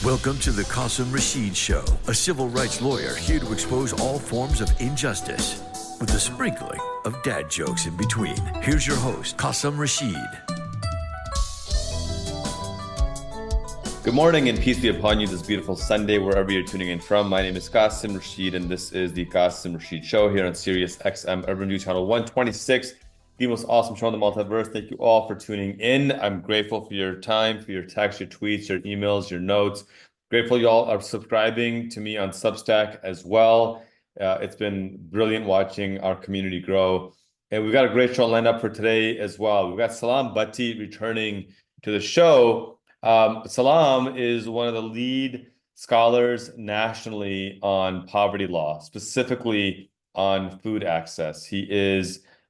Welcome to the Qasim Rashid Show, a civil rights lawyer here to expose all forms of injustice with a sprinkling of dad jokes in between. Here's your host, Qasim Rashid. Good morning and peace be upon you this beautiful Sunday, wherever you're tuning in from. My name is Qasim Rashid, and this is the Qasim Rashid Show here on Sirius XM Urban View Channel 126, the most awesome show in the multiverse. Thank you all for tuning in. I'm grateful for your time, for your texts, your tweets, your emails, your notes. Grateful you all are subscribing to me on Substack as well. It's been brilliant watching our community grow. And we've got a great show lined up for today as well. We've got Salaam Bhatti returning to the show. Salaam is one of the lead scholars nationally on poverty law, specifically on food access. He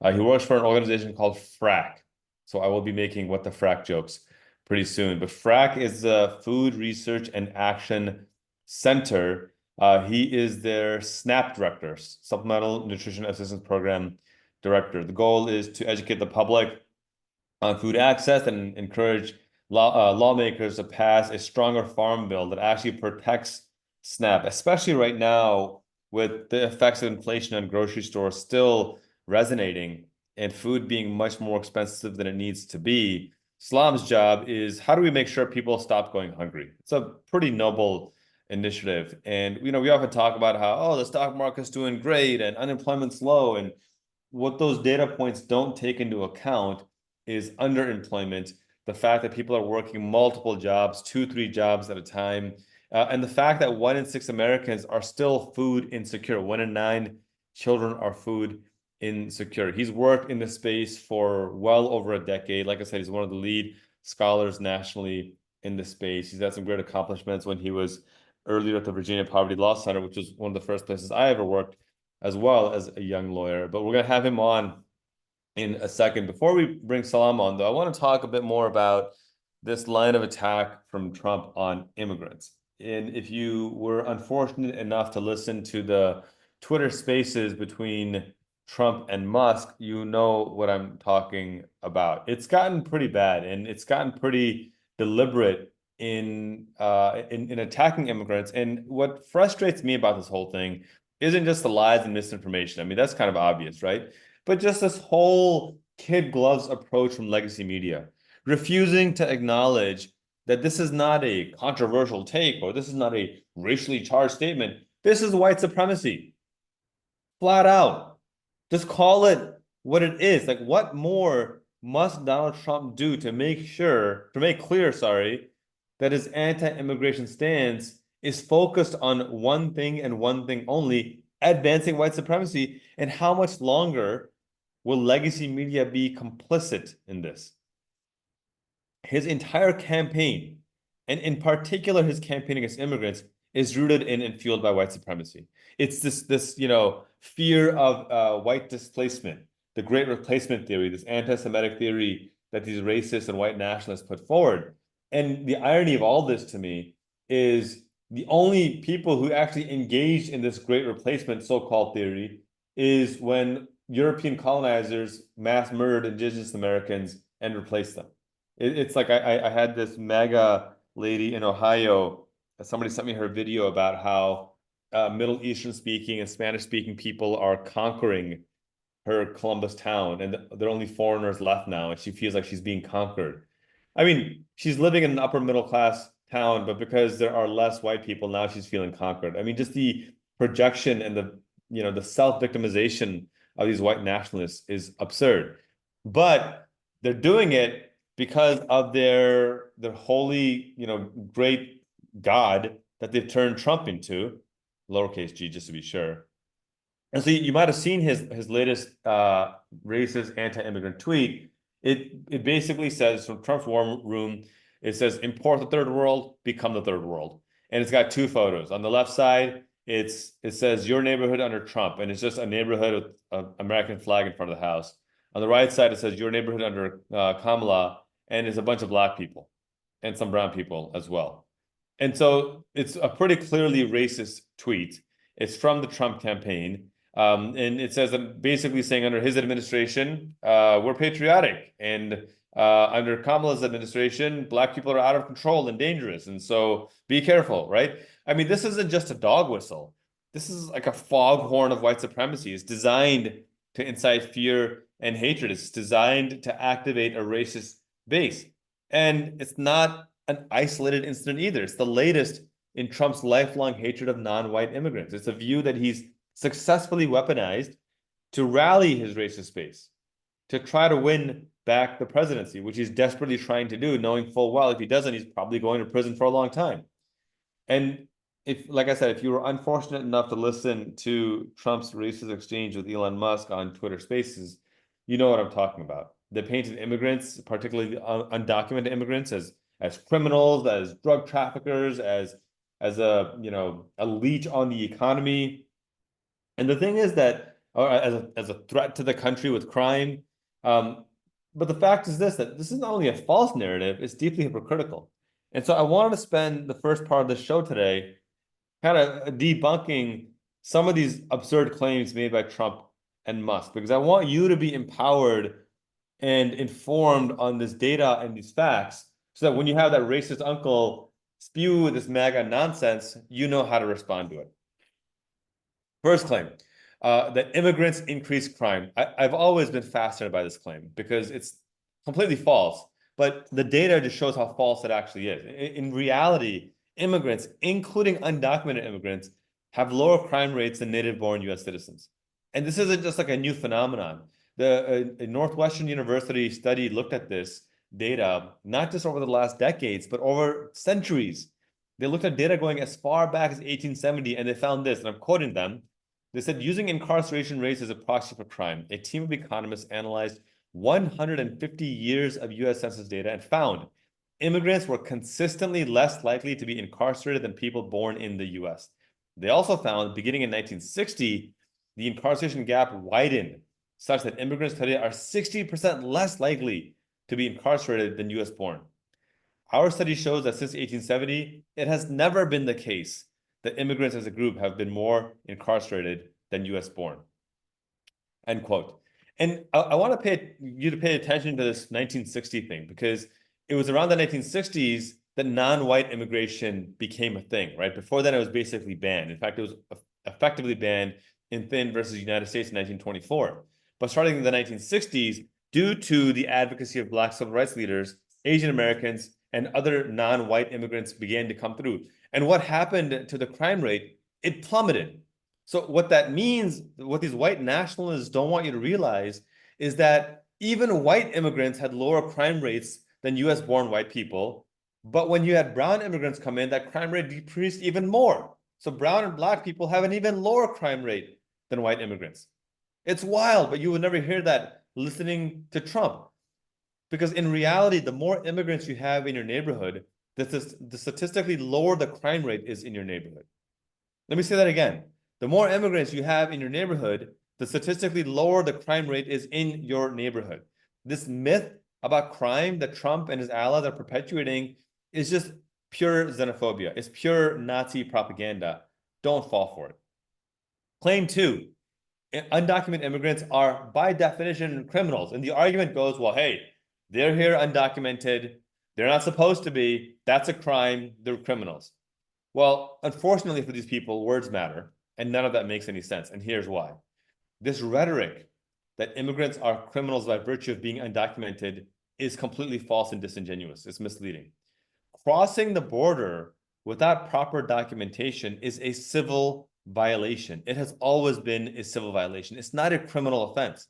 works for an organization called FRAC. So I will be making what the FRAC jokes pretty soon. But FRAC is the Food Research and Action Center. He is their SNAP director, Supplemental Nutrition Assistance Program director. The goal is to educate the public on food access and encourage lawmakers to pass a stronger farm bill that actually protects SNAP, especially right now with the effects of inflation on grocery stores still resonating and food being much more expensive than it needs to be. Salaam's job is, how do we make sure people stop going hungry? It's a pretty noble initiative. And, we often talk about how, the stock market's doing great and unemployment's low. And what those data points don't take into account is underemployment, the fact that people are working multiple jobs, 2-3 jobs at a time, and the fact that 1 in 6 Americans are still food insecure. 1 in 9 children are food insecure. He's worked in this space for well over a decade. Like I said, he's one of the lead scholars nationally in this space. He's had some great accomplishments when he was earlier at the Virginia Poverty Law Center, which was one of the first places I ever worked as well as a young lawyer. But we're going to have him on in a second. Before we bring Salaam on, though, I want to talk a bit more about this line of attack from Trump on immigrants. And if you were unfortunate enough to listen to the Twitter spaces between Trump and Musk, you know what I'm talking about. It's gotten pretty bad, and it's gotten pretty deliberate in attacking immigrants. And what frustrates me about this whole thing isn't just the lies and misinformation. I mean, that's kind of obvious, right? But just this whole kid gloves approach from legacy media, refusing to acknowledge that this is not a controversial take or this is not a racially charged statement. This is white supremacy. Flat out. Just call it what it is. Like, what more must Donald Trump do to make clear, that his anti-immigration stance is focused on one thing and one thing only, advancing white supremacy? And how much longer will legacy media be complicit in this? His entire campaign, and in particular his campaign against immigrants, is rooted in and fueled by white supremacy. It's this fear of white displacement, the great replacement theory, this anti-Semitic theory that these racists and white nationalists put forward. And the irony of all this to me is the only people who actually engaged in this great replacement so-called theory is when European colonizers mass murdered indigenous Americans and replaced them. It's like I had this MAGA lady in Ohio. Somebody sent me her video about how Middle Eastern speaking and Spanish speaking people are conquering her Columbus town, and there are only foreigners left now, and she feels like she's being conquered. I mean, she's living in an upper middle class town, but because there are less white people, now she's feeling conquered. I mean, just the projection and the self-victimization of these white nationalists is absurd. But they're doing it because of their holy, great God that they've turned Trump into, lowercase g, just to be sure. And so you might have seen his latest racist anti-immigrant tweet. It basically says, from Trump's war room, it says, import the third world, become the third world. And it's got 2 photos. On the left side, it says your neighborhood under Trump, and it's just a neighborhood with an American flag in front of the house. On the right side, it says your neighborhood under Kamala, and it's a bunch of black people and some brown people as well. And so it's a pretty clearly racist tweet. It's from the Trump campaign. And it says that basically saying under his administration, we're patriotic and Under Kamala's administration, Black people are out of control and dangerous. And so be careful, right? I mean, this isn't just a dog whistle. This is like a foghorn of white supremacy. It's designed to incite fear and hatred. It's designed to activate a racist base. And it's not an isolated incident either. It's the latest in Trump's lifelong hatred of non-white immigrants. It's a view that he's successfully weaponized to rally his racist base, to try to win back the presidency, which he's desperately trying to do, knowing full well if he doesn't, he's probably going to prison for a long time. And if, like I said, if you were unfortunate enough to listen to Trump's racist exchange with Elon Musk on Twitter Spaces, you know what I'm talking about. They painted immigrants, particularly undocumented immigrants, as criminals, as drug traffickers, as a leech on the economy. And the thing is that, or as a threat to the country with crime. But the fact is that this is not only a false narrative, it's deeply hypocritical. And so I wanted to spend the first part of the show today kind of debunking some of these absurd claims made by Trump and Musk, because I want you to be empowered and informed on this data and these facts, so that when you have that racist uncle spew this MAGA nonsense, you know how to respond to it. First claim, that immigrants increase crime. I've always been fascinated by this claim because it's completely false, but the data just shows how false it actually is. In reality, immigrants, including undocumented immigrants, have lower crime rates than native-born U.S. citizens. And this isn't just like a new phenomenon. The Northwestern University study looked at this data, not just over the last decades, but over centuries. They looked at data going as far back as 1870, and they found this, and I'm quoting them. They said, using incarceration rates as a proxy for crime, a team of economists analyzed 150 years of U.S. Census data and found immigrants were consistently less likely to be incarcerated than people born in the U.S. They also found, beginning in 1960, the incarceration gap widened such that immigrants today are 60% less likely to be incarcerated than U.S. born. Our study shows that since 1870, it has never been the case that immigrants as a group have been more incarcerated than U.S. born. End quote. And I want you to pay attention to this 1960 thing, because it was around the 1960s that non-white immigration became a thing, right? Before then, it was basically banned. In fact, it was effectively banned in Thin versus United States in 1924. But starting in the 1960s, due to the advocacy of Black civil rights leaders, Asian Americans and other non-white immigrants began to come through. And what happened to the crime rate? It plummeted. So what that means, what these white nationalists don't want you to realize, is that even white immigrants had lower crime rates than US-born white people. But when you had brown immigrants come in, that crime rate decreased even more. So brown and Black people have an even lower crime rate than white immigrants. It's wild, but you would never hear that listening to Trump. Because in reality, the more immigrants you have in your neighborhood, the statistically lower the crime rate is in your neighborhood. Let me say that again. The more immigrants you have in your neighborhood, the statistically lower the crime rate is in your neighborhood. This myth about crime that Trump and his allies are perpetuating is just pure xenophobia. It's pure Nazi propaganda. Don't fall for it. Claim two, undocumented immigrants are by definition criminals. And the argument goes, well, hey, they're here undocumented. They're not supposed to be. That's a crime. They're criminals. Well, unfortunately for these people, words matter. And none of that makes any sense. And here's why. This rhetoric that immigrants are criminals by virtue of being undocumented is completely false and disingenuous. It's misleading. Crossing the border without proper documentation is a civil violation. It has always been a civil violation. It's not a criminal offense.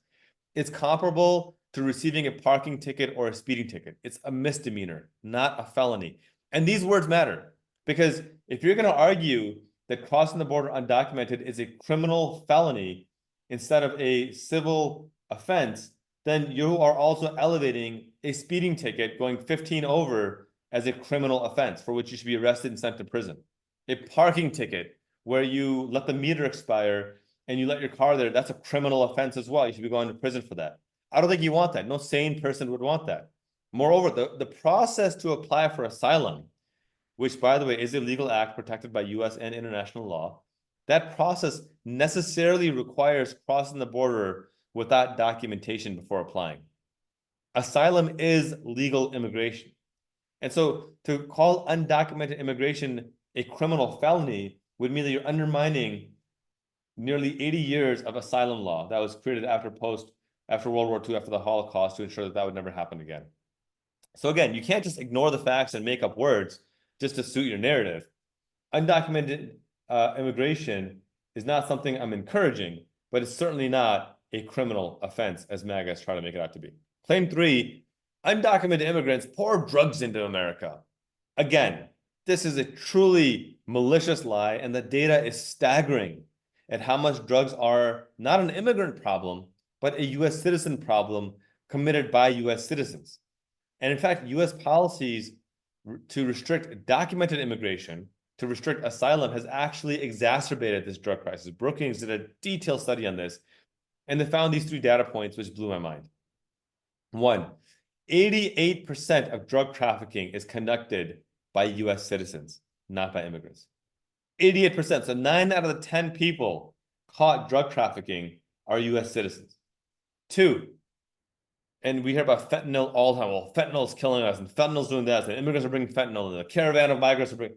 It's comparable to receiving a parking ticket or a speeding ticket. It's a misdemeanor, not a felony. And these words matter, because if you're going to argue that crossing the border undocumented is a criminal felony instead of a civil offense, then you are also elevating a speeding ticket going 15 over as a criminal offense for which you should be arrested and sent to prison. A parking ticket where you let the meter expire and you let your car there, that's a criminal offense as well. You should be going to prison for that. I don't think you want that. No sane person would want that. Moreover, the process to apply for asylum, which, by the way, is a legal act protected by US and international law, that process necessarily requires crossing the border without documentation before applying. Asylum is legal immigration. And so to call undocumented immigration a criminal felony would mean that you're undermining nearly 80 years of asylum law that was created after World War II, after the Holocaust, to ensure that that would never happen again. So again, you can't just ignore the facts and make up words just to suit your narrative. Undocumented immigration is not something I'm encouraging, but it's certainly not a criminal offense as MAGA is trying to make it out to be. Claim 3, undocumented immigrants pour drugs into America. Again, this is a truly malicious lie, and the data is staggering at how much drugs are not an immigrant problem, but a US citizen problem committed by US citizens. And in fact, US policies to restrict documented immigration, to restrict asylum, has actually exacerbated this drug crisis. Brookings did a detailed study on this, and they found these 3 data points, which blew my mind. 1, 88% of drug trafficking is conducted by US citizens, not by immigrants. 88%. So 9 out of the 10 people caught drug trafficking are US citizens. 2, and we hear about fentanyl all the time. Well, fentanyl is killing us, and fentanyl is doing that, and immigrants are bringing fentanyl, and the caravan of migrants are bringing.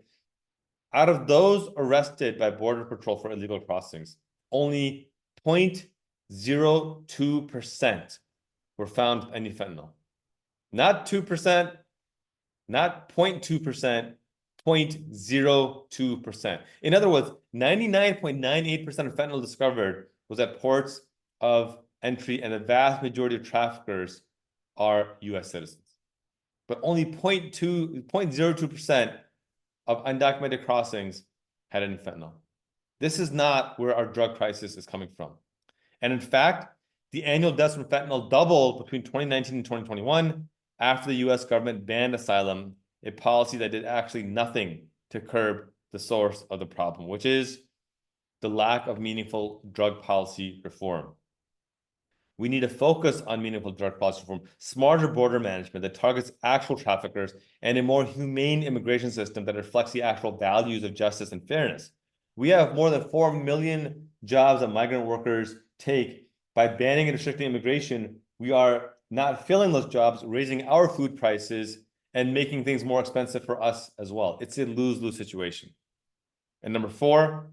Out of those arrested by Border Patrol for illegal crossings, only 0.02% were found with any fentanyl. Not 2%, not 0.2%, 0.02%. In other words, 99.98% of fentanyl discovered was at ports of entry, and the vast majority of traffickers are US citizens. But only 0.02% of undocumented crossings had any fentanyl. This is not where our drug crisis is coming from. And in fact, the annual deaths from fentanyl doubled between 2019 and 2021 after the US government banned asylum, a policy that did actually nothing to curb the source of the problem, which is the lack of meaningful drug policy reform. We need to focus on meaningful drug policy reform, smarter border management that targets actual traffickers, and a more humane immigration system that reflects the actual values of justice and fairness. We have more than 4 million jobs that migrant workers take. By banning and restricting immigration, we are not filling those jobs, raising our food prices, and making things more expensive for us as well. It's a lose-lose situation. And number 4,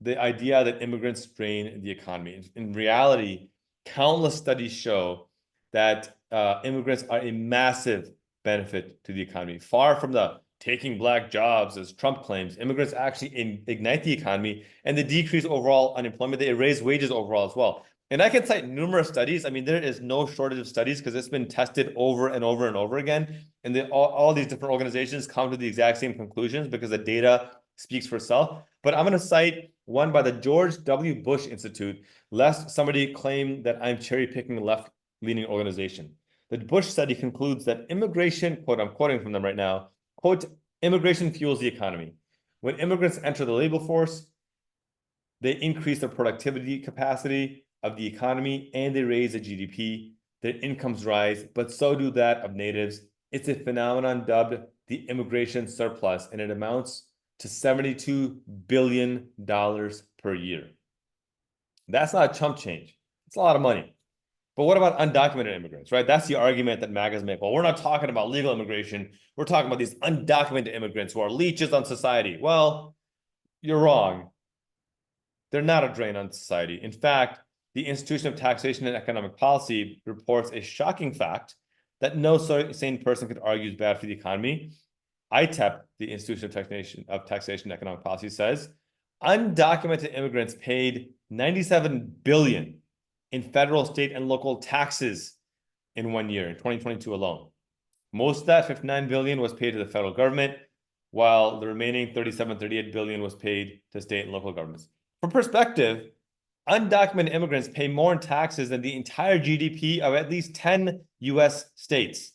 the idea that immigrants drain the economy. In reality, countless studies show that immigrants are a massive benefit to the economy. Far from the taking black jobs, as Trump claims, immigrants actually ignite the economy, and they decrease overall unemployment. They raise wages overall as well. And I can cite numerous studies. I mean, there is no shortage of studies because it's been tested over and over and over again. And all these different organizations come to the exact same conclusions because the data speaks for itself. But I'm going to cite one by the George W. Bush Institute, lest somebody claim that I'm cherry-picking a left-leaning organization. The Bush study concludes that immigration, quote, I'm quoting from them right now, quote, immigration fuels the economy. When immigrants enter the labor force, they increase the productivity capacity of the economy and they raise the GDP. Their incomes rise, but so do that of natives. It's a phenomenon dubbed the immigration surplus, and it amounts to $72 billion per year. That's not chump change. It's a lot of money. But what about undocumented immigrants, right? That's the argument that MAGAs make. Well, we're not talking about legal immigration. We're talking about these undocumented immigrants who are leeches on society. Well, you're wrong. They're not a drain on society. In fact, the Institution of Taxation and Economic Policy reports a shocking fact that no sane person could argue is bad for the economy. ITEP, the Institution of Taxation and Economic Policy, says undocumented immigrants paid $97 billion in federal, state, and local taxes in 1 year, in 2022 alone. Most of that, $59 billion, was paid to the federal government, while the remaining $38 billion was paid to state and local governments. For perspective, undocumented immigrants pay more in taxes than the entire GDP of at least 10 US states.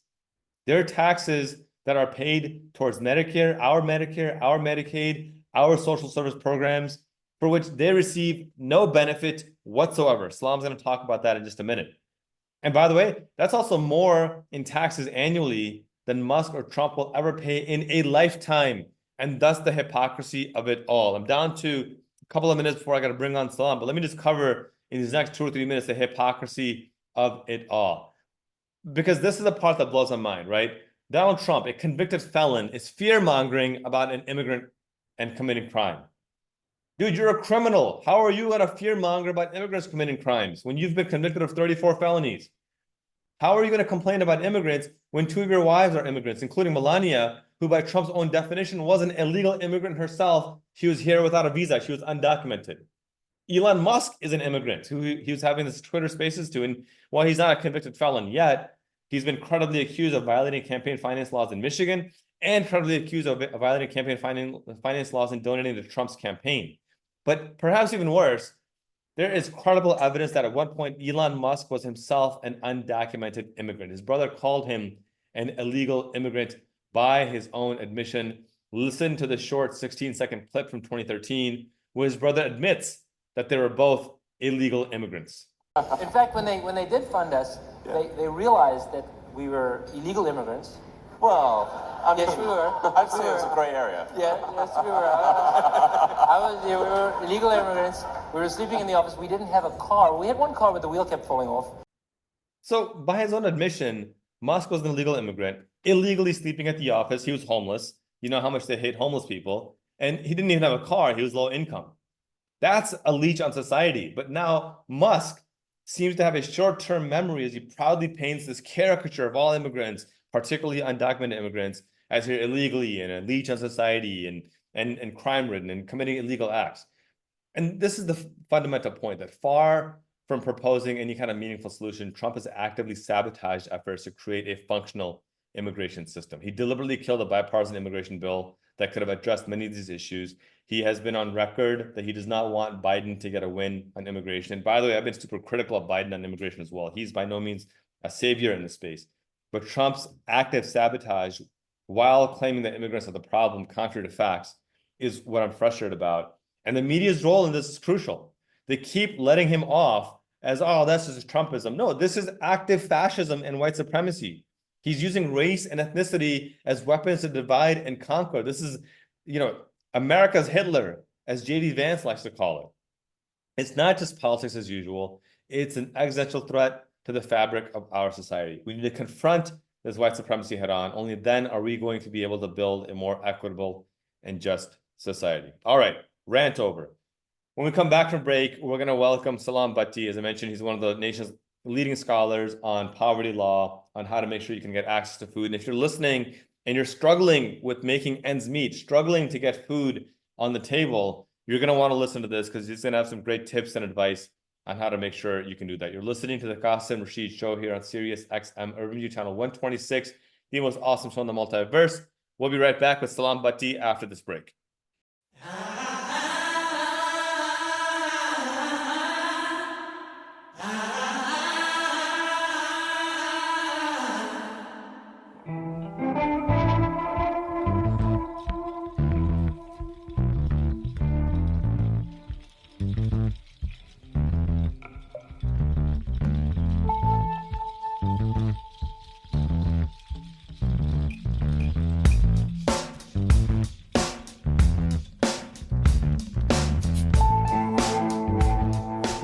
Their taxes that are paid towards Medicare, our Medicaid, our social service programs, for which they receive no benefit whatsoever. Salaam's going to talk about that in just a minute. And by the way, that's also more in taxes annually than Musk or Trump will ever pay in a lifetime, and thus the hypocrisy of it all. I'm down to a couple of minutes before I got to bring on Salaam, but let me just cover in these next 2 or 3 minutes the hypocrisy of it all. because this is the part that blows my mind, right? Donald Trump, a convicted felon, is fear-mongering about an immigrant and committing crime. Dude, you're a criminal. How are you going to fear-monger about immigrants committing crimes when you've been convicted of 34 felonies? How are you going to complain about immigrants when two of your wives are immigrants, including Melania, who by Trump's own definition was an illegal immigrant herself? She was here without a visa. She was undocumented. Elon Musk is an immigrant who he was having this Twitter Spaces to, and while he's not a convicted felon yet, he's been credibly accused of violating campaign finance laws in Michigan and credibly accused of violating campaign finance laws and donating to Trump's campaign. But perhaps even worse, there is credible evidence that at one point Elon Musk was himself an undocumented immigrant. His brother called him an illegal immigrant by his own admission. Listen to the short 16-second clip from 2013 where his brother admits that they were both illegal immigrants. In fact, when they did fund us, they realized that we were illegal immigrants. Well, I mean, Yes, we were. I'd say it's a gray area. Yeah, yes, we were. We were illegal immigrants. We were sleeping in the office. We didn't have a car. We had one car, but the wheel kept falling off. So by his own admission, Musk was an illegal immigrant, illegally sleeping at the office. He was homeless. You know how much they hate homeless people. And he didn't even have a car. He was low income. That's a leech on society. But now Musk seems to have a short-term memory as he proudly paints this caricature of all immigrants, particularly undocumented immigrants, as here illegally and a leech on society and crime-ridden and committing illegal acts. And this is the fundamental point, that far from proposing any kind of meaningful solution, Trump has actively sabotaged efforts to create a functional immigration system. He deliberately killed a bipartisan immigration bill that could have addressed many of these issues. He has been on record that he does not want Biden to get a win on immigration. And by the way, I've been super critical of Biden on immigration as well. He's by no means a savior in this space. But Trump's active sabotage, while claiming that immigrants are the problem, contrary to facts, is what I'm frustrated about. And the media's role in this is crucial. They keep letting him off as, oh, that's just Trumpism. No, this is active fascism and white supremacy. He's using race and ethnicity as weapons to divide and conquer. This is, America's Hitler, as J.D. Vance likes to call it. It's not just politics as usual. It's an existential threat to the fabric of our society. We need to confront this white supremacy head on. Only then are we going to be able to build a more equitable and just society. All right, rant over. When we come back from break, we're going to welcome Salaam Bhatti. As I mentioned, he's one of the nation's leading scholars on poverty law, on how to make sure you can get access to food. And if you're listening and you're struggling with making ends meet, struggling to get food on the table, you're going to want to listen to this because he's going to have some great tips and advice on how to make sure you can do that. You're listening to the Qasim Rashid Show here on Sirius XM Urban View Channel 126, the most awesome show in the multiverse. We'll be right back with Salaam Bhatti after this break.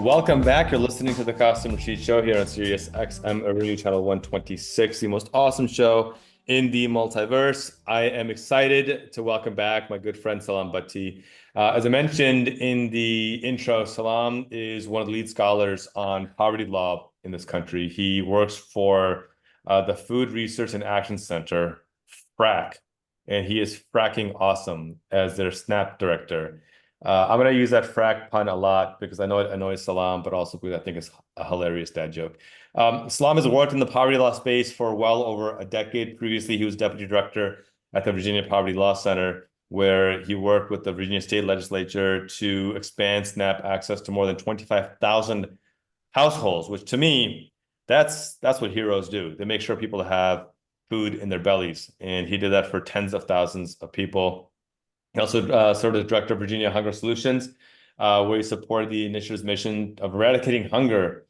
Welcome back. You're listening to the Qasim Rashid Show here on Sirius XM Urban View Channel 126, the most awesome show in the multiverse. I am excited to welcome back my good friend Salaam Bhatti. As I mentioned in the intro, Salaam is one of the lead scholars on poverty law in this country. He works for the Food Research and Action Center, FRAC, and he is fracking awesome as their SNAP director. I'm going to use that frack pun a lot because I know it annoys Salaam, but also because I think it's a hilarious dad joke. Salaam has worked in the poverty law space for well over a decade. Previously, he was deputy director at the Virginia Poverty Law Center, where he worked with the Virginia State Legislature to expand SNAP access to more than 25,000 households, which to me, that's what heroes do. They make sure people have food in their bellies. And he did that for tens of thousands of people. He also served as director of Virginia Hunger Solutions, where he supported the initiative's mission of eradicating hunger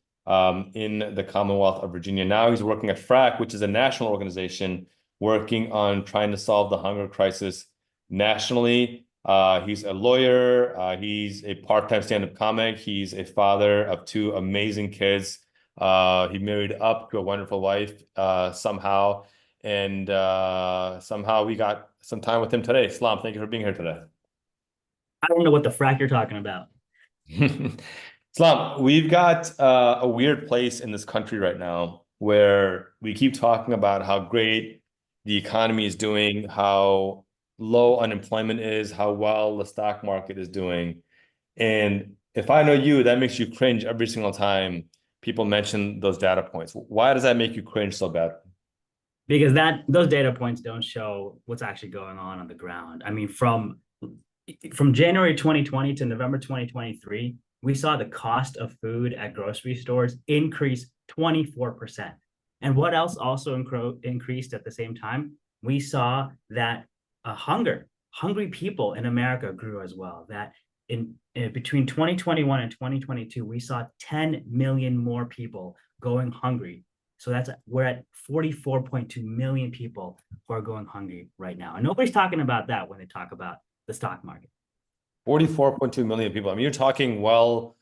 in the Commonwealth of Virginia. Now he's working at FRAC, which is a national organization working on trying to solve the hunger crisis nationally. He's a lawyer. He's a part-time stand-up comic. He's a father of two amazing kids. He married up to a wonderful wife somehow, and somehow we got some time with him today. Salaam, thank you for being here today. I don't know what the frack you're talking about. Islam, we've got a weird place in this country right now where we keep talking about how great the economy is doing, how low unemployment is, how well the stock market is doing. And if I know you, that makes you cringe every single time people mention those data points. Why does that make you cringe so bad? Because those data points don't show what's actually going on the ground. I mean, from January 2020 to November 2023, we saw the cost of food at grocery stores increase 24%. And what else also increased at the same time? We saw that hungry people in America grew as well. That in between 2021 and 2022, we saw 10 million more people going hungry. So we're at 44.2 million people who are going hungry right now. And nobody's talking about that when they talk about the stock market. 44.2 million people. I mean, you're talking well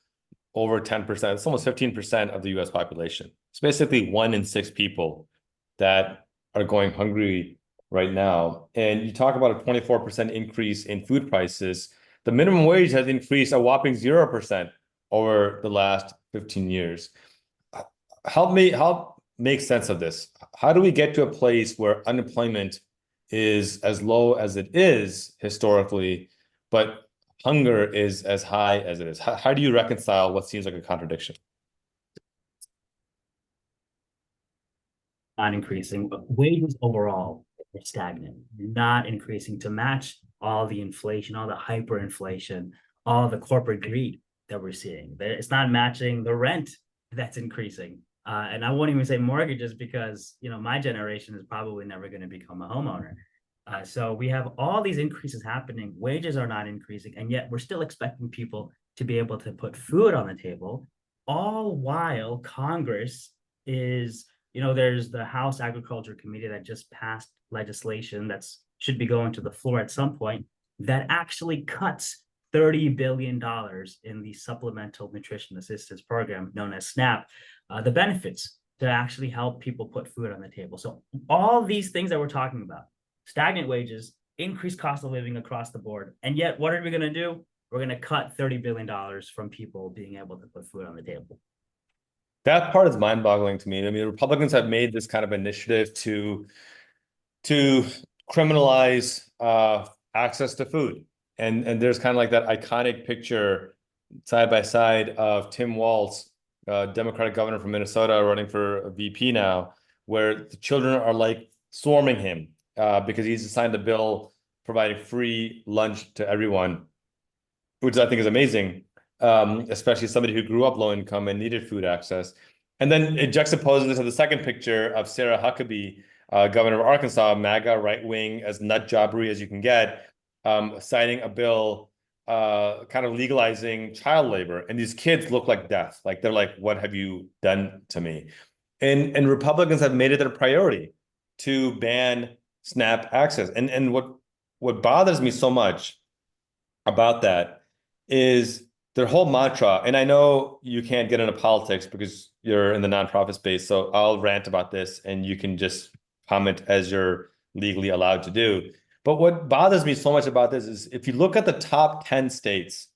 over 10%. It's almost 15% of the US population. It's basically 1 in 6 people that are going hungry right now. And you talk about a 24% increase in food prices. The minimum wage has increased a whopping 0% over the last 15 years. Help make sense of this. How do we get to a place where unemployment is as low as it is historically, but hunger is as high as it is? How do you reconcile what seems like a contradiction? Not increasing, but wages overall are stagnant, not increasing to match all the inflation, all the hyperinflation, all the corporate greed that we're seeing. It's not matching the rent that's increasing. And I won't even say mortgages because, my generation is probably never going to become a homeowner. So we have all these increases happening. Wages are not increasing, and yet we're still expecting people to be able to put food on the table, all while Congress is, there's the House Agriculture Committee that just passed legislation that should be going to the floor at some point that actually cuts $30 billion in the Supplemental Nutrition Assistance Program known as SNAP, the benefits to actually help people put food on the table. So all these things that we're talking about, stagnant wages, increased cost of living across the board. And yet, what are we going to do? We're going to cut $30 billion from people being able to put food on the table. That part is mind-boggling to me. I mean, Republicans have made this kind of initiative to criminalize access to food. And there's kind of like that iconic picture side by side of Tim Walz, Democratic governor from Minnesota, running for a VP now, where the children are like swarming him because he's signed a bill providing free lunch to everyone, which I think is amazing, especially somebody who grew up low income and needed food access. And then it juxtaposes this to the second picture of Sarah Huckabee, governor of Arkansas, MAGA, right wing, as nut jobbery as you can get, signing a bill kind of legalizing child labor. And these kids look like death. Like they're like, what have you done to me? And Republicans have made it their priority to ban SNAP access. And what bothers me so much about that is their whole mantra. And I know you can't get into politics because you're in the nonprofit space, so I'll rant about this and you can just comment as you're legally allowed to do. But what bothers me so much about this is if you look at the top 10 states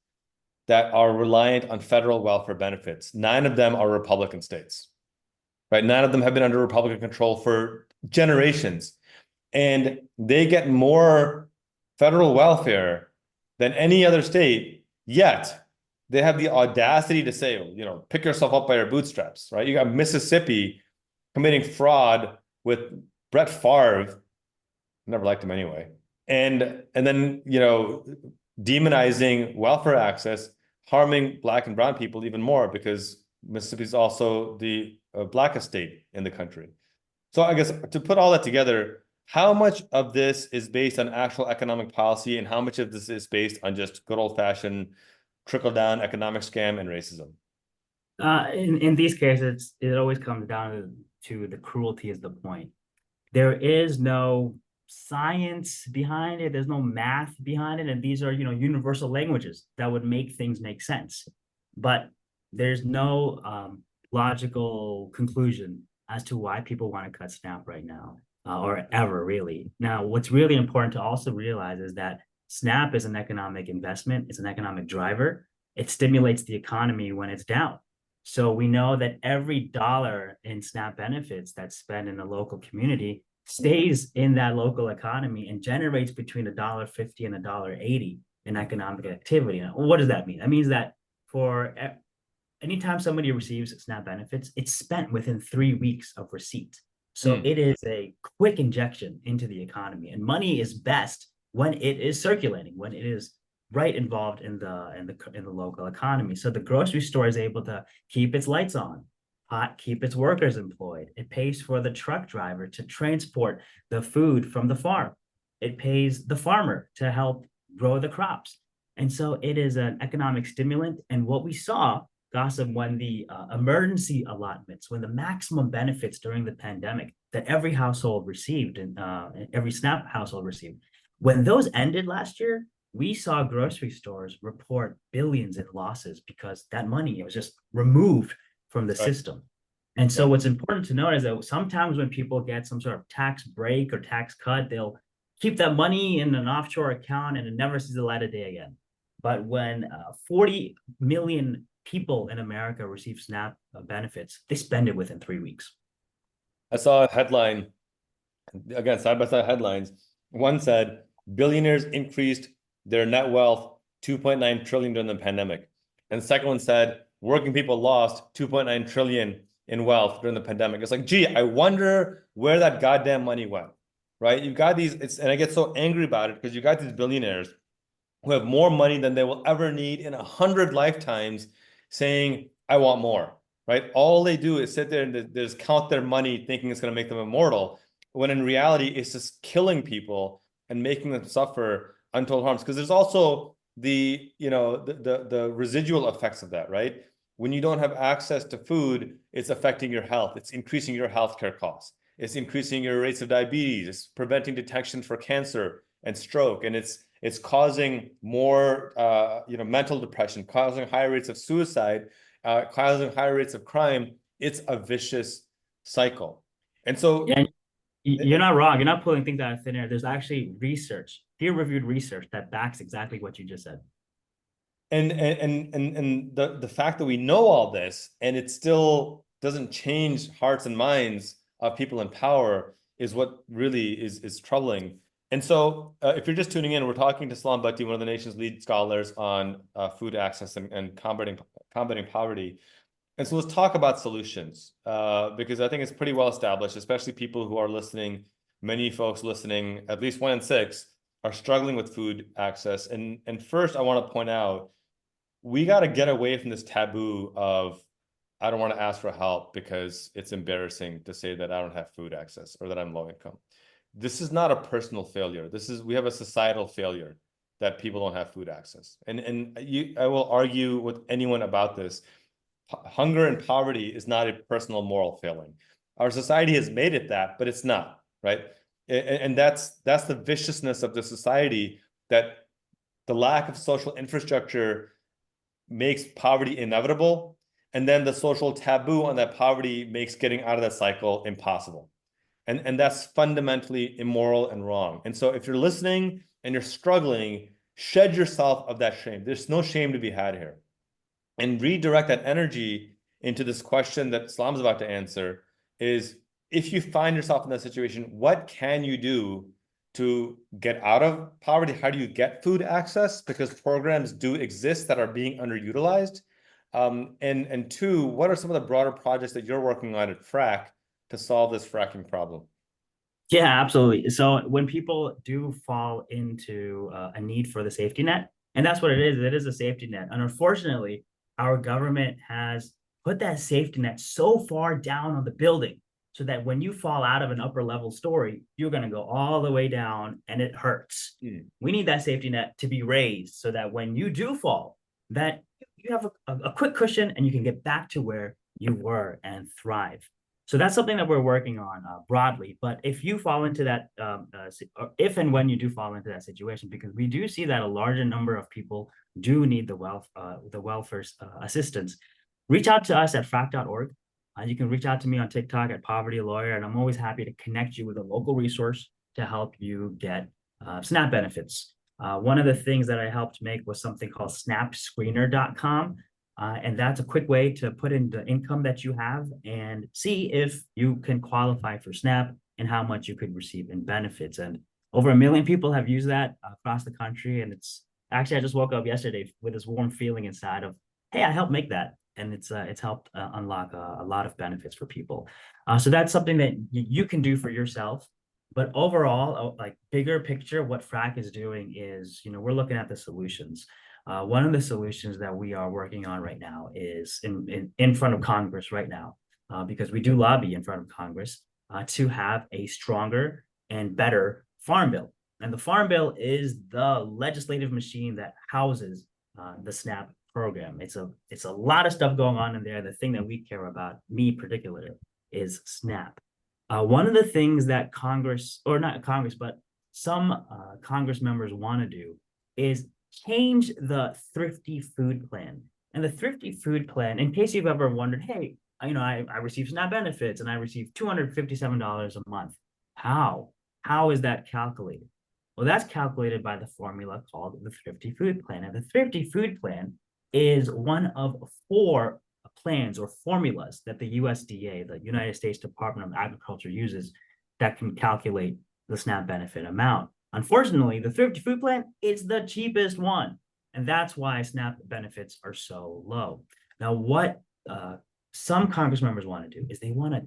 that are reliant on federal welfare benefits, 9 of them are Republican states, right? 9 of them have been under Republican control for generations. And they get more federal welfare than any other state, yet they have the audacity to say, pick yourself up by your bootstraps, right? You got Mississippi committing fraud with Brett Favre, never liked him anyway, and then demonizing welfare access, harming Black and brown people even more because Mississippi is also the blackest state in the country. So I guess to put all that together, how much of this is based on actual economic policy and how much of this is based on just good old-fashioned trickle-down economic scam and racism? In these cases, it always comes down to the cruelty is the point. There is no science behind it. There's no math behind it. And these are, universal languages that would make things make sense. But there's no logical conclusion as to why people want to cut SNAP right now, or ever really. Now, what's really important to also realize is that SNAP is an economic investment, it's an economic driver. It stimulates the economy when it's down. So we know that every dollar in SNAP benefits that's spent in the local community stays in that local economy and generates between $1.50 and $1.80 in economic activity. Now, what does that mean? That means that for anytime somebody receives SNAP benefits, it's spent within 3 weeks of receipt. So it is a quick injection into the economy, and money is best when it is circulating, when it is right involved in the local economy. So the grocery store is able to keep its lights on, keep its workers employed. It pays for the truck driver to transport the food from the farm. It pays the farmer to help grow the crops. And so it is an economic stimulant. And what we saw, Qasim, when the emergency allotments, when the maximum benefits during the pandemic that every household received and every SNAP household received, when those ended last year, we saw grocery stores report billions in losses because that money was just removed from the system. And so what's important to note is that sometimes when people get some sort of tax break or tax cut, they'll keep that money in an offshore account and it never sees the light of day again. But when 40 million people in America receive SNAP benefits, they spend it within 3 weeks. I saw a headline, again, side-by-side headlines. One said, billionaires increased their net wealth 2.9 trillion during the pandemic. And the second one said, working people lost 2.9 trillion in wealth during the pandemic. It's like, gee, I wonder where that goddamn money went, right? You've got these, and I get so angry about it because you got these billionaires who have more money than they will ever need in 100 lifetimes saying, I want more, right? All they do is sit there and they just count their money thinking it's going to make them immortal, when in reality, it's just killing people and making them suffer untold harms. Because there's also the residual effects of that, right? When you don't have access to food, it's affecting your health. It's increasing your healthcare costs. It's increasing your rates of diabetes. It's preventing detection for cancer and stroke. And it's causing more mental depression, causing higher rates of suicide, causing higher rates of crime. It's a vicious cycle. And so you're not wrong. You're not pulling things out of thin air. There's actually research, peer-reviewed research that backs exactly what you just said. And the fact that we know all this and it still doesn't change hearts and minds of people in power is what really is troubling. And so if you're just tuning in, we're talking to Salaam Bhatti, one of the nation's lead scholars on food access and combating poverty. And so let's talk about solutions, because I think it's pretty well established, especially people who are listening. Many folks listening, at least 1 in 6, are struggling with food access. And first, I want to point out, we got to get away from this taboo of, I don't want to ask for help because it's embarrassing to say that I don't have food access or that I'm low income. This is not a personal failure. We have a societal failure that people don't have food access. And I will argue with anyone about this. Hunger and poverty is not a personal moral failing. Our society has made it that, but it's not, right? And that's the viciousness of the society, that the lack of social infrastructure makes poverty inevitable. And then the social taboo on that poverty makes getting out of that cycle impossible. And that's fundamentally immoral and wrong. And so if you're listening and you're struggling, shed yourself of that shame. There's no shame to be had here. And redirect that energy into this question that Salaam's about to answer is, if you find yourself in that situation, what can you do to get out of poverty? How do you get food access? Because programs do exist that are being underutilized. And two, what are some of the broader projects that you're working on at FRAC to solve this fracking problem? Yeah, absolutely. So when people do fall into a need for the safety net, and that's what it is a safety net. And unfortunately, our government has put that safety net so far down on the building so that when you fall out of an upper level story, you're going to go all the way down and it hurts. We need that safety net to be raised so that when you do fall, that you have a quick cushion and you can get back to where you were and thrive. So that's something that we're working on broadly. But if you fall into that, if and when you do fall into that situation, because we do see that a larger number of people do need the welfare assistance, reach out to us at frac.org. You can reach out to me on TikTok at Poverty Lawyer, and I'm always happy to connect you with a local resource to help you get SNAP benefits. One of the things that I helped make was something called snapscreener.com. And that's a quick way to put in the income that you have and see if you can qualify for SNAP and how much you could receive in benefits. And over 1 million people have used that across the country. And it's actually, I just woke up yesterday with this warm feeling inside of, hey, I helped make that. And it's helped unlock a lot of benefits for people. So that's something that you can do for yourself. But overall, like bigger picture, what FRAC is doing is, we're looking at the solutions. One of the solutions that we are working on right now is in front of Congress right now, because we do lobby in front of Congress to have a stronger and better farm bill. And the farm bill is the legislative machine that houses the SNAP program. It's a lot of stuff going on in there. The thing that we care about, me particularly, is SNAP. One of the things that Congress, or not Congress, but some Congress members want to do is change the thrifty food plan. And the thrifty food plan, in case you've ever wondered, hey, I receive SNAP benefits and I receive $257 a month. How is that calculated? Well, that's calculated by the formula called the thrifty food plan. And the thrifty food plan is one of 4 plans or formulas that the USDA, the United States Department of Agriculture, uses that can calculate the SNAP benefit amount. Unfortunately, the thrifty food plan is the cheapest one, and that's why SNAP benefits are so low. Now, what some Congress members want to do is they want to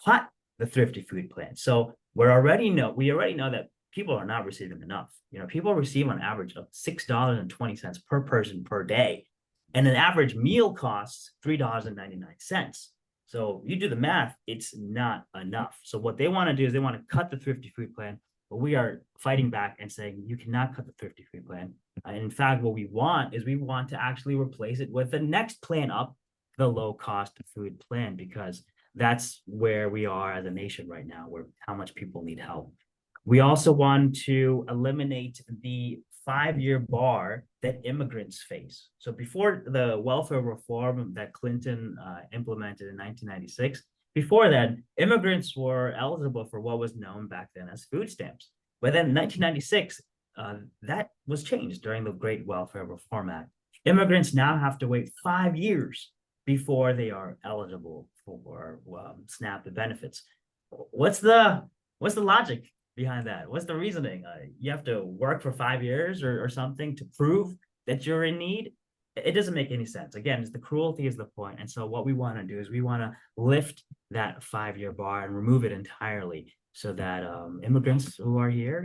cut the thrifty food plan. So we already know that people are not receiving enough. People receive on average of $6.20 per person per day. And an average meal costs $3.99. So you do the math, it's not enough. So what they want to do is they want to cut the thrifty food plan, but we are fighting back and saying you cannot cut the thrifty food plan. And in fact, what we want to actually replace it with the next plan up, the low cost food plan, because that's where we are as a nation right now, where how much people need help. We also want to eliminate the 5-year bar that immigrants face. So before the welfare reform that Clinton implemented in 1996, before that, immigrants were eligible for what was known back then as food stamps. But then in 1996, that was changed during the Great Welfare Reform Act. Immigrants now have to wait 5 years before they are eligible for SNAP benefits. What's the logic behind that? What's the reasoning? You have to work for 5 years or something to prove that you're in need? It doesn't make any sense. Again, it's the cruelty is the point. And so what we want to do is we want to lift that 5-year bar and remove it entirely so that immigrants who are here,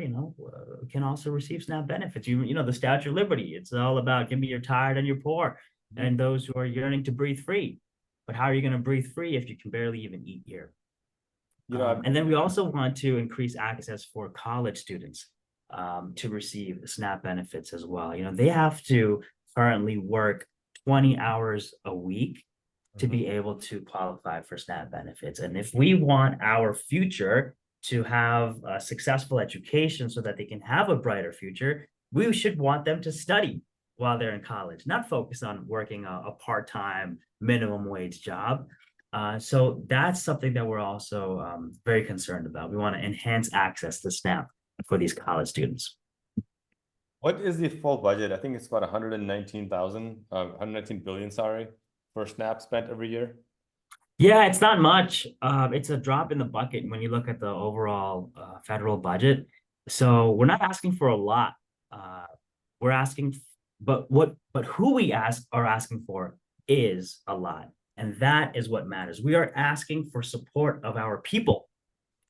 can also receive SNAP benefits. The Statue of Liberty, it's all about give me your tired and your poor and those who are yearning to breathe free. But how are you going to breathe free if you can barely even eat here? And then we also want to increase access for college students to receive SNAP benefits as well. They have to currently work 20 hours a week to be able to qualify for SNAP benefits. And if we want our future to have a successful education so that they can have a brighter future, we should want them to study while they're in college, not focus on working a part-time minimum wage job. So that's something that we're also very concerned about. We want to enhance access to SNAP for these college students. What is the full budget? I think it's about 119 billion, for SNAP spent every year. Yeah, it's not much. It's a drop in the bucket when you look at the overall federal budget. So we're not asking for a lot. We're asking, but who we are asking for is a lot. And that is what matters. We are asking for support of our people.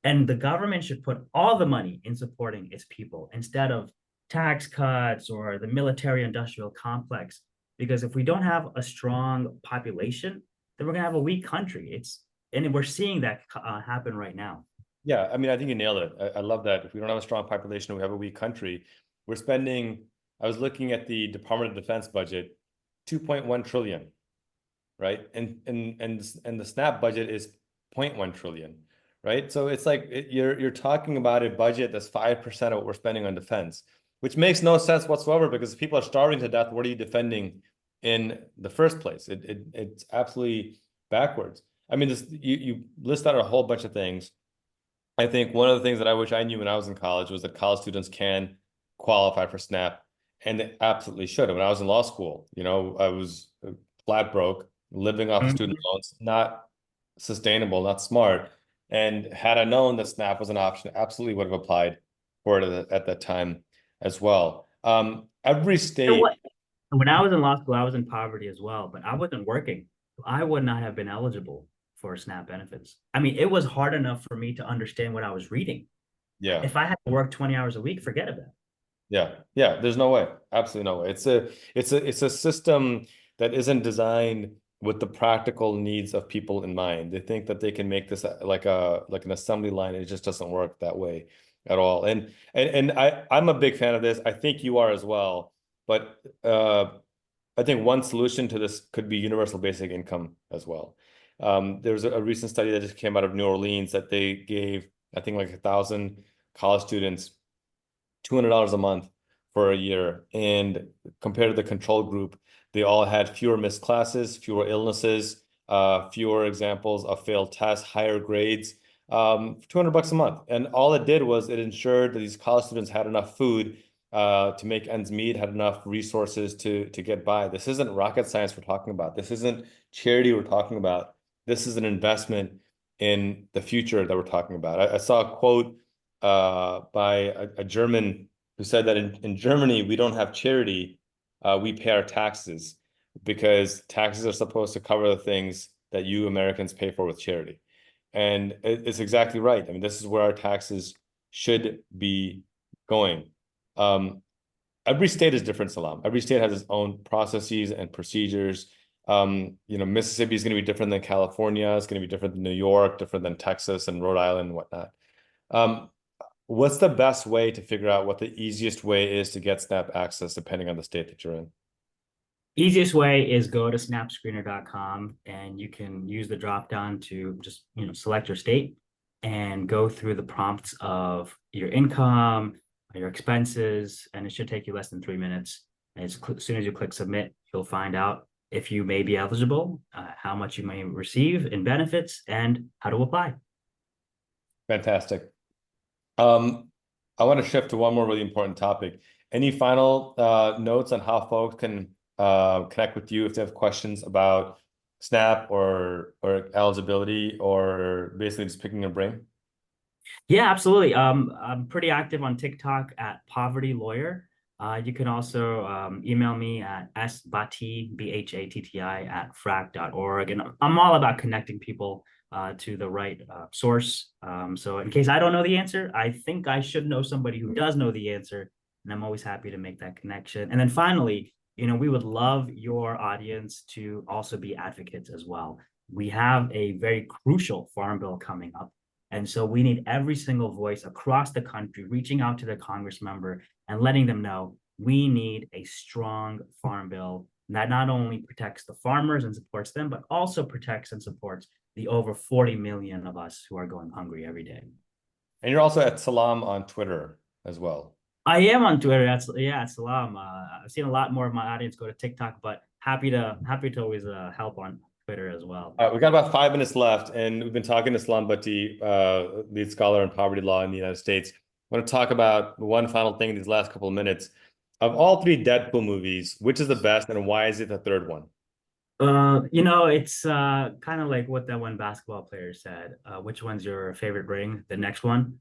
And the government should put all the money in supporting its people instead of tax cuts or the military-industrial complex. Because if we don't have a strong population, then we're going to have a weak country. And we're seeing that happen right now. Yeah, I think you nailed it. I love that. If we don't have a strong population, we have a weak country. We're spending, I was looking at the Department of Defense budget, 2.1 trillion. Right, and the SNAP budget is 0.1 trillion, right? So it's like you're talking about a budget that's 5% of what we're spending on defense, which makes no sense whatsoever, because if people are starving to death, what are you defending in the first place? It's absolutely backwards. I mean, you list out a whole bunch of things. I think one of the things that I wish I knew when I was in college was that college students can qualify for SNAP, and they absolutely should. When I was in law school, I was flat broke, living off of student loans, not sustainable, not smart. And had I known that SNAP was an option, absolutely would have applied for it at that time as well. Every state, When I was in law school, I was in poverty as well, but I wasn't working. I would not have been eligible for SNAP benefits. I mean, it was hard enough for me to understand what I was reading. yeah. If I had to work 20 hours a week, forget about it. Yeah. There's no way. Absolutely no way. It's a system that isn't designed with the practical needs of people in mind. They think that they can make this like an assembly line. It just doesn't work that way at all. And I'm a big fan of this. I think you are as well. But I think one solution to this could be universal basic income as well. There's a recent study that just came out of New Orleans that they gave, I think, like 1,000 college students $200 a month for a year. And compared to the control group, they all had fewer missed classes, fewer illnesses, fewer examples of failed tests, higher grades, $200 a month. And all it did was it ensured that these college students had enough food to make ends meet, had enough resources to get by. This isn't rocket science we're talking about. This isn't charity we're talking about. This is an investment in the future that we're talking about. I saw a quote by a German who said that in Germany, we don't have charity, we pay our taxes, because taxes are supposed to cover the things that you Americans pay for with charity. And it's exactly right. I mean, this is where our taxes should be going. Every state is different, Salaam. Every state has its own processes and procedures. Mississippi is going to be different than California. It's going to be different than New York, different than Texas and Rhode Island and whatnot. What's the best way to figure out what the easiest way is to get SNAP access, depending on the state that you're in? Easiest way is go to snapscreener.com and you can use the drop down to just select your state and go through the prompts of your income, your expenses, and it should take you less than 3 minutes. And as soon as you click submit, you'll find out if you may be eligible, how much you may receive in benefits, and how to apply. Fantastic. I want to shift to one more really important topic. Any final notes on how folks can connect with you if they have questions about SNAP or eligibility, or basically just picking your brain? Yeah, absolutely. I'm pretty active on TikTok at Poverty Lawyer. You can also email me at sbhatti, Bhatti, at frac.org. And I'm all about connecting people to the right source. So in case I don't know the answer, I think I should know somebody who does know the answer. And I'm always happy to make that connection. And then finally, we would love your audience to also be advocates as well. We have a very crucial farm bill coming up. And so we need every single voice across the country reaching out to the Congress member and letting them know we need a strong farm bill that not only protects the farmers and supports them, but also protects and supports the over 40 million of us who are going hungry every day. And you're also at Salaam on Twitter as well. I am on Twitter. At Salaam. I've seen a lot more of my audience go to TikTok, but happy to always help on Twitter as well. We got about 5 minutes left, and we've been talking to Salaam Bhatti, lead scholar in poverty law in the United States. I want to talk about one final thing in these last couple of minutes. Of all three Deadpool movies, which is the best, and why is it the third one? It's kind of like what that one basketball player said. Which one's your favorite ring? The next one.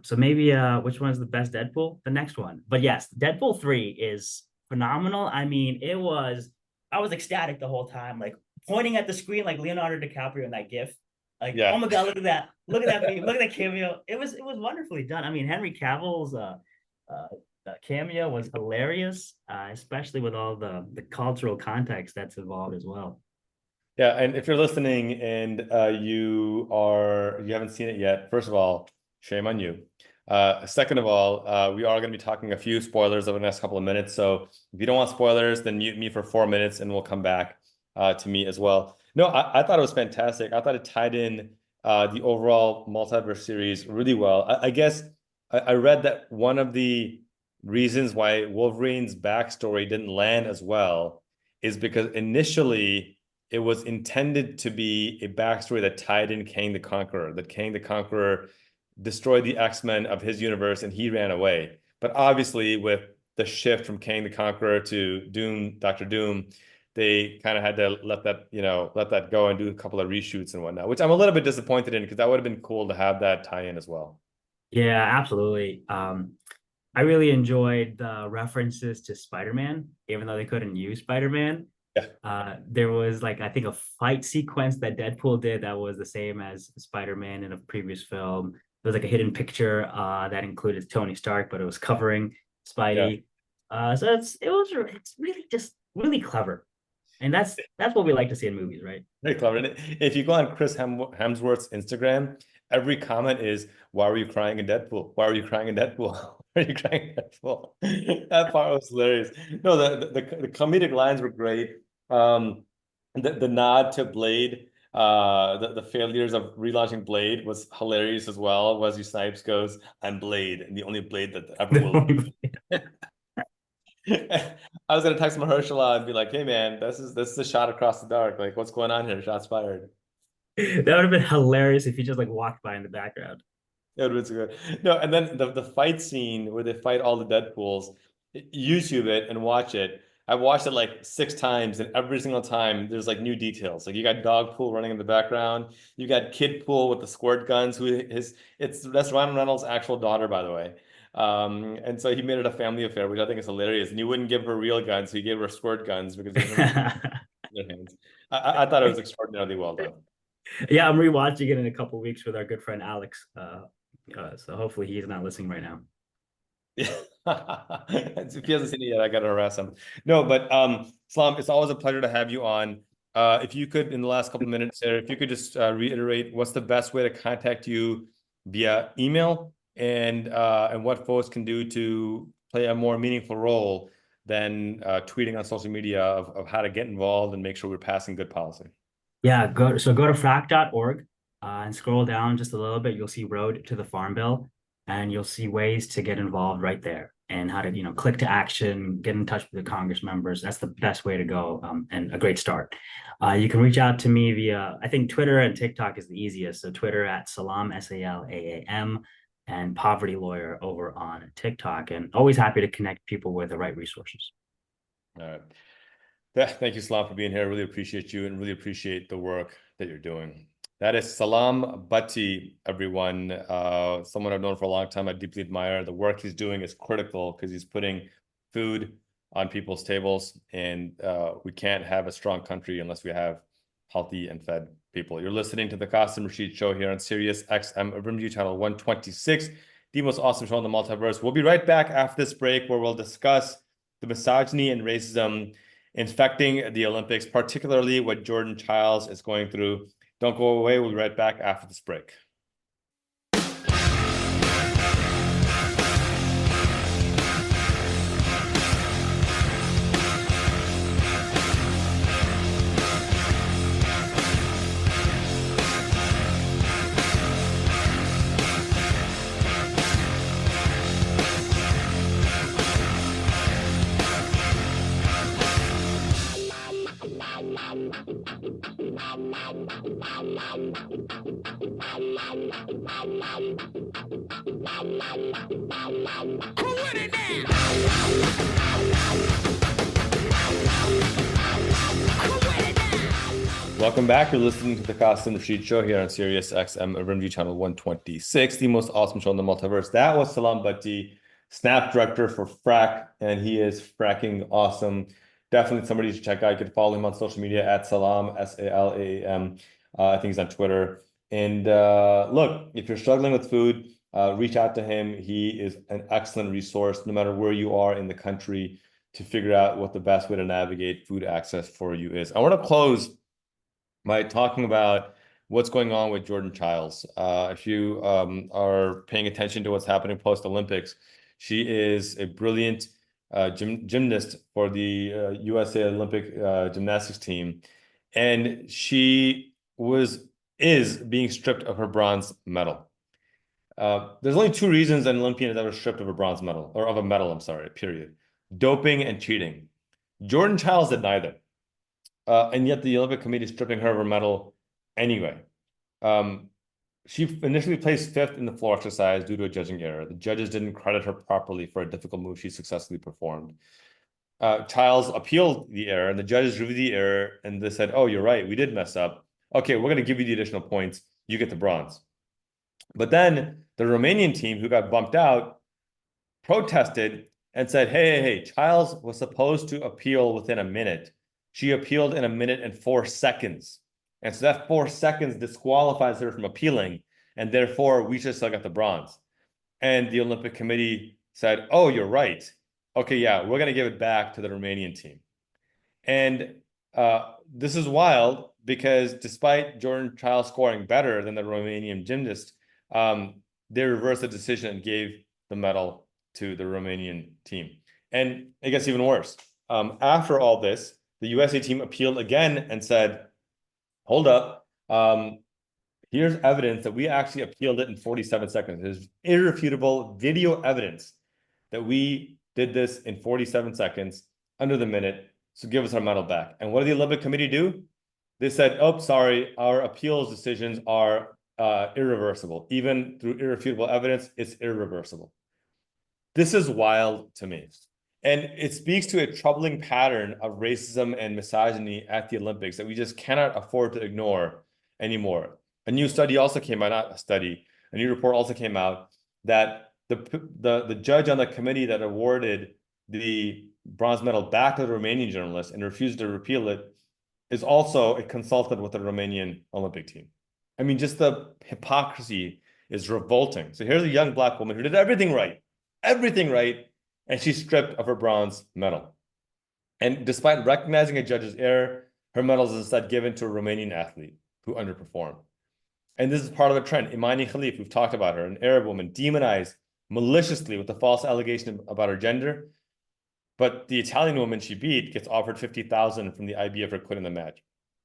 So maybe which one's the best Deadpool? The next one. But yes, Deadpool 3 is phenomenal. I mean, I was ecstatic the whole time, like pointing at the screen like Leonardo DiCaprio in that GIF. Like, yeah. Oh my God, look at that. Look at that. Look at that cameo. It was wonderfully done. I mean, Henry Cavill's cameo was hilarious, especially with all the cultural context that's involved as well. Yeah, and if you're listening and you haven't seen it yet, first of all, shame on you. Second of all, we are going to be talking a few spoilers over the next couple of minutes. So if you don't want spoilers, then mute me for 4 minutes and we'll come back to me as well. No, I thought it was fantastic. I thought it tied in the overall multiverse series really well. I guess I read that one of the reasons why Wolverine's backstory didn't land as well is because initially it was intended to be a backstory that tied in Kang the Conqueror, that Kang the Conqueror destroyed the X-Men of his universe and he ran away. But obviously, with the shift from Kang the Conqueror to Doom, Doctor Doom, they kind of had to let that go and do a couple of reshoots and whatnot, which I'm a little bit disappointed in because that would have been cool to have that tie in as well. Yeah, absolutely. I really enjoyed the references to Spider-Man, even though they couldn't use Spider-Man. Yeah. There was like, I think, a fight sequence that Deadpool did that was the same as Spider-Man in a previous film. There was like a hidden picture that included Tony Stark, but it was covering Spidey. So it's really just really clever. And that's what we like to see in movies, right? Very clever. And if you go on Chris Hemsworth's Instagram, every comment is, "Why were you crying in Deadpool? Why were you crying in Deadpool? Why are you crying in Deadpool?" That part was hilarious. No, the comedic lines were great. The nod to Blade, the failures of relaunching Blade was hilarious as well. Wesley Snipes goes, "I'm Blade, and the only Blade that ever will." I was gonna text Mahershala and be like, "Hey man, this is a shot across the dark. Like, what's going on here? Shots fired." That would have been hilarious if he just like walked by in the background. It would have been so good. No, and then the fight scene where they fight all the Deadpools, YouTube it and watch it. I've watched it like 6 times, and every single time there's like new details. Like you got Dogpool running in the background, you got Kidpool with the squirt guns, that's Ryan Reynolds' actual daughter, by the way. And so he made it a family affair, which I think is hilarious. And he wouldn't give her real guns, so he gave her squirt guns because in their hands. I thought it was extraordinarily well done. Yeah, I'm rewatching it in a couple of weeks with our good friend Alex. So hopefully he's not listening right now. Yeah. If he hasn't seen it yet, I gotta harass him. No, but Salaam, it's always a pleasure to have you on. If you could, in the last couple of minutes there, if you could just reiterate what's the best way to contact you via email and what folks can do to play a more meaningful role than tweeting on social media of how to get involved and make sure we're passing good policy. Yeah, go to frac.org and scroll down just a little bit. You'll see Road to the Farm Bill, and you'll see ways to get involved right there and how to, click to action, get in touch with the Congress members. That's the best way to go and a great start. You can reach out to me via, I think Twitter and TikTok is the easiest. So Twitter at Salaam, Salaam, and Poverty Lawyer over on TikTok. And always happy to connect people with the right resources. All right. Thank you, Salaam, for being here. I really appreciate you and really appreciate the work that you're doing. That is Salaam Bhatti, everyone. Someone I've known for a long time. I deeply admire. The work he's doing is critical because he's putting food on people's tables, and we can't have a strong country unless we have healthy and fed people. You're listening to the Qasim Rashid Show here on Sirius XM Urban View Channel 126, the most awesome show in the multiverse. We'll be right back after this break where we'll discuss the misogyny and racism infecting the Olympics, particularly what Jordan Childs is going through. Don't go away. We'll be right back after this break. Welcome back. You're listening to the Qasim Rashid Show here on Sirius XM Urban View Channel 126, the most awesome show in the multiverse. That was Salaam Bhatti, Snap Director for Frack, and he is fracking awesome. Definitely somebody to check out. You can follow him on social media at Salaam, Salaam. I think he's on Twitter. And look, if you're struggling with food, reach out to him. He is an excellent resource, no matter where you are in the country, to figure out what the best way to navigate food access for you is. I want to close by talking about what's going on with Jordan Childs. If you are paying attention to what's happening post-Olympics, she is a brilliant gymnast for the USA Olympic gymnastics team. And she is being stripped of her bronze medal. There's only 2 reasons an Olympian is ever stripped of a bronze medal, or of a medal, I'm sorry, period. Doping and cheating. Jordan Childs did neither. and yet the Olympic Committee is stripping her of her medal anyway. She initially placed 5th in the floor exercise due to a judging error. The judges didn't credit her properly for a difficult move she successfully performed. Childs appealed the error, and the judges reviewed the error, and they said, "Oh, you're right, we did mess up. Okay, we're going to give you the additional points. You get the bronze." But then the Romanian team, who got bumped out, protested and said, hey, Childs was supposed to appeal within a minute. She appealed in 1:04. And so that 4 seconds disqualifies her from appealing, and therefore we should still get the bronze. And the Olympic Committee said, oh, you're right. Okay, yeah, we're going to give it back to the Romanian team. And this is wild because despite Jordan Childs scoring better than the Romanian gymnast, they reversed the decision and gave the medal to the Romanian team. And it gets even worse. After all this, the USA team appealed again and said, hold up, here's evidence that we actually appealed it in 47 seconds. There's irrefutable video evidence that we did this in 47 seconds, under the minute, so give us our medal back. And what did the Olympic Committee do? They said, oh, sorry, our appeals decisions are irreversible. Even through irrefutable evidence, it's irreversible. This is wild to me. And it speaks to a troubling pattern of racism and misogyny at the Olympics that we just cannot afford to ignore anymore. A new study also came out, not a study, a new report also came out that the judge on the committee that awarded the bronze medal back to the Romanian journalist and refused to repeal it is also a consultant with the Romanian Olympic team. I mean, just the hypocrisy is revolting. So here's a young Black woman who did everything right, and she's stripped of her bronze medal. And despite recognizing a judge's error, her medal is instead given to a Romanian athlete who underperformed. And this is part of a trend. Imani Khalif, we've talked about her, an Arab woman, demonized maliciously with a false allegation about her gender. But the Italian woman she beat gets offered $50,000 from the IBF for quitting the match.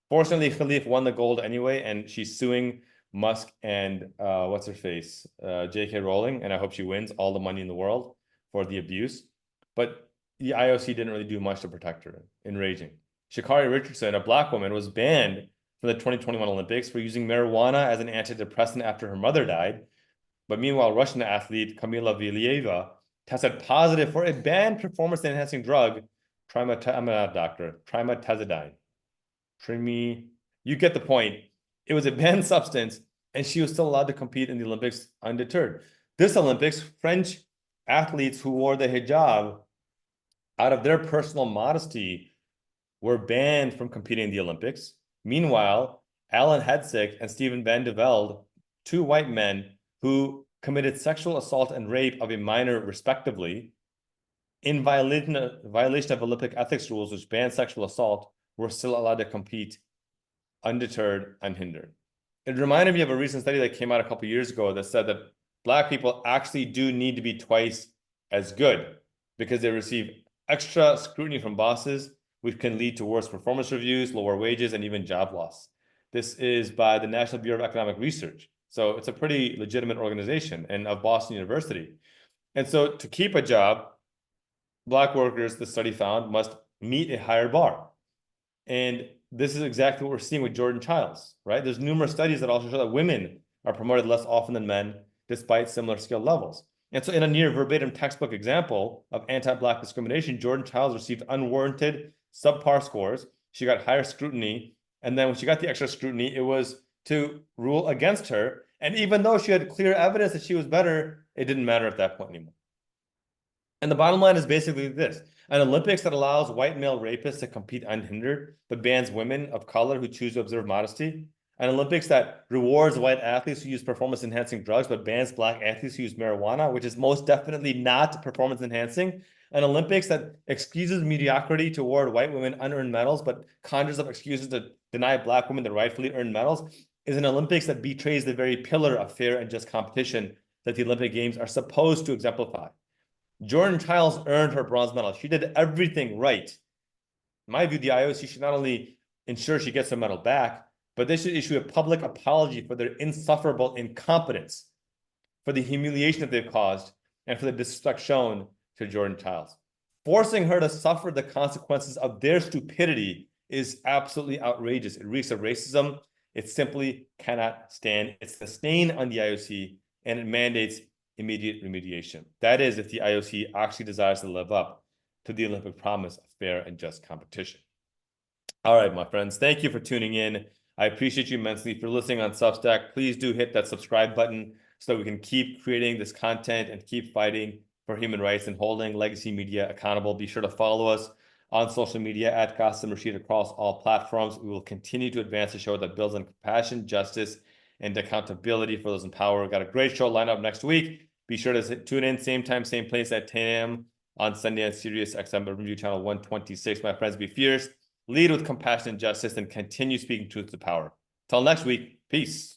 Fortunately, Khalif won the gold anyway, and she's suing Musk and what's her face, J.K. Rowling, and I hope she wins all the money in the world for the abuse. But the IOC didn't really do much to protect her. Enraging. Sha'Carri Richardson, a Black woman, was banned from the 2021 Olympics for using marijuana as an antidepressant after her mother died. But meanwhile, Russian athlete Kamila Valieva tested positive for a banned performance-enhancing drug, trimetazidine. You get the point. It was a banned substance, and she was still allowed to compete in the Olympics undeterred. This Olympics, French athletes who wore the hijab out of their personal modesty were banned from competing in the Olympics. Meanwhile, Alan Hedsick and Steven Van de Velde, 2 white men who committed sexual assault and rape of a minor respectively, in violation of Olympic ethics rules which ban sexual assault, were still allowed to compete undeterred, unhindered. It reminded me of a recent study that came out a couple of years ago that said that Black people actually do need to be twice as good because they receive extra scrutiny from bosses, which can lead to worse performance reviews, lower wages, and even job loss. This is by the National Bureau of Economic Research. So it's a pretty legitimate organization and of Boston University. And so to keep a job, Black workers, the study found, must meet a higher bar. And this is exactly what we're seeing with Jordan Childs, right? There's numerous studies that also show that women are promoted less often than men, despite similar skill levels. And so in a near verbatim textbook example of anti-Black discrimination, Jordan Childs received unwarranted subpar scores. She got higher scrutiny. And then when she got the extra scrutiny, it was to rule against her. And even though she had clear evidence that she was better, it didn't matter at that point anymore. And the bottom line is basically this: an Olympics that allows white male rapists to compete unhindered, but bans women of color who choose to observe modesty. An Olympics that rewards white athletes who use performance-enhancing drugs, but bans Black athletes who use marijuana, which is most definitely not performance-enhancing. An Olympics that excuses mediocrity to award white women unearned medals, but conjures up excuses to deny Black women the rightfully earned medals, is an Olympics that betrays the very pillar of fair and just competition that the Olympic Games are supposed to exemplify. Jordan Childs earned her bronze medal. She did everything right. In my view, the IOC should not only ensure she gets her medal back, but they should issue a public apology for their insufferable incompetence, for the humiliation that they've caused, and for the disrespect shown to Jordan Childs. Forcing her to suffer the consequences of their stupidity is absolutely outrageous. It reeks of racism. It simply cannot stand. It's a stain on the IOC, and it mandates immediate remediation. That is, if the IOC actually desires to live up to the Olympic promise of fair and just competition. All right, my friends, thank you for tuning in. I appreciate you immensely. If you're listening on Substack, please do hit that subscribe button so that we can keep creating this content and keep fighting for human rights and holding legacy media accountable. Be sure to follow us on social media at Qasim Rashid across all platforms. We will continue to advance a show that builds on compassion, justice, and accountability for those in power. We've got a great show lined up next week. Be sure to tune in same time, same place at 10 a.m. on Sunday on Sirius XM Urban View Channel 126. My friends, be fierce, lead with compassion and justice, and continue speaking truth to power. Till next week, peace.